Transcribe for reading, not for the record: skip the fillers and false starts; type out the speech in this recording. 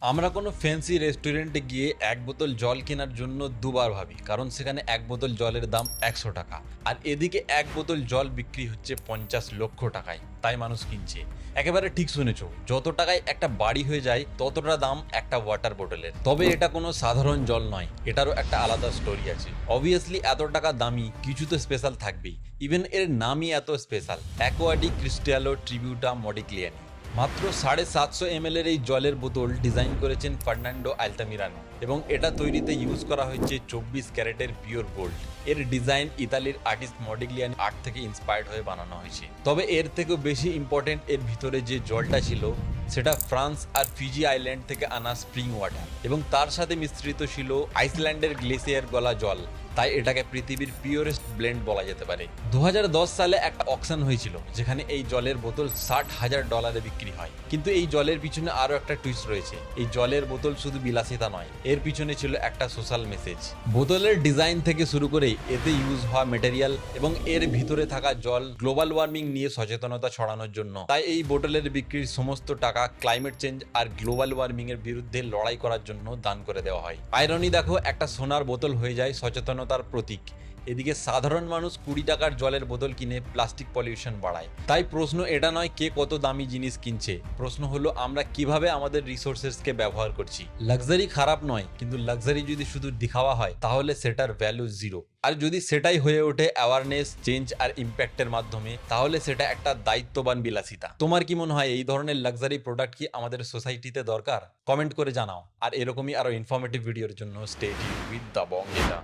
আমরা কোনো ফ্যান্সি রেস্টুরেন্টে গিয়ে এক বোতল জল কেনার জন্য দুবার ভাবি, কারণ সেখানে এক বোতল জলের দাম 100 টাকা, আর এদিকে এক বোতল জল বিক্রি হচ্ছে 50 লক্ষ টাকায়। তাই মানুষ কিনছে। একেবারে ঠিক শুনেছ, যত টাকায় একটা বাড়ি হয়ে যায় ততটা দাম একটা ওয়াটার বোতলের। তবে এটা কোনো সাধারণ জল নয়, এটারও একটা আলাদা স্টোরি আছে। অবভিয়াসলি এত টাকা দামি, কিছু তো স্পেশাল থাকবেই। ইভেন এর নামই এত স্পেশাল, অ্যাকোয়া ডি ক্রিস্টালো ট্রিবিউটা মডিক্লিয়ানি। মাত্র 750 ml এর এই জলের বোতল ডিজাইন করেছেন ফার্নান্ডো আলতামিরানো, এবং এটা তৈরিতে ইউজ করা হয়েছে 24 ক্যারেটের পিওর গোল্ড। এর ডিজাইন ইতালির আর্টিস্ট মডিগ্লিয়ানি আর্ট থেকে ইন্সপায়ার্ড হয়ে বানানো হয়েছে। তবে এর থেকেও বেশি ইম্পর্টেন্ট এর ভিতরে যে জলটা ছিল, সেটা ফ্রান্স আর ফিজি আইল্যান্ড থেকে আনা স্প্রিং ওয়াটার, এবং তার সাথে মিশ্রিত ছিল আইসল্যান্ডের গ্লেসিয়ার গলা জল। তাই এটাকে পৃথিবীর পিওরেস্ট ব্লেন্ড বলা যেতে পারে। 2010 সালে একটা অকশন হয়েছিল, যেখানে এই জলের বোতল $60,000 বিক্রি হয়। কিন্তু এই জলের পিছনে আরো একটা টুইস্ট রয়েছে। এই জলের বোতল শুধু বিলাসিতা নয়, এর পিছনে ছিল একটা সোশ্যাল মেসেজ। বোতলের ডিজাইন থেকে শুরু করে এতে ইউজ হওয়া মেটেরিয়াল এবং এর ভিতরে থাকা জল গ্লোবাল ওয়ার্মিং নিয়ে সচেতনতা ছড়ানোর জন্য। তাই এই বোতলের বিক্রির সমস্ত টাকা ক্লাইমেট চেঞ্জ আর গ্লোবাল ওয়ার্মিং এর বিরুদ্ধে লড়াই করার জন্য দান করে দেওয়া হয়। আইরনি দেখো, একটা সোনার বোতল হয়ে যায় সচেতনতার প্রতীক, এদিকে সাধারণ মানুষ 20 টাকার জলের বোতল কিনে প্লাস্টিক পলিউশন বাড়ায়। তাই প্রশ্ন এটা নয় কে কত দামি জিনিস কিনছে, প্রশ্ন হলো আমরা কিভাবে আমাদের রিসোর্সেসকে ব্যবহার করছি। লাক্সারি খারাপ নয়, কিন্তু লাক্সারি যদি শুধু দেখাওয়া হয় তাহলে সেটার ভ্যালু জিরো। আর যদি সেটাই হয়ে ওঠে অ্যাওয়ারনেস, চেঞ্জ আর ইম্প্যাক্টের মাধ্যমে, তাহলে সেটা একটা দায়িত্ববান বিলাসিতা। তোমার কি মনে হয় এই ধরনের লাক্সারি প্রোডাক্ট কি আমাদের সোসাইটিতে দরকার? কমেন্ট করে জানাও। আর এরকমই আরো ইনফরমেটিভ ভিডিওর জন্য stay tuned with the Bong data.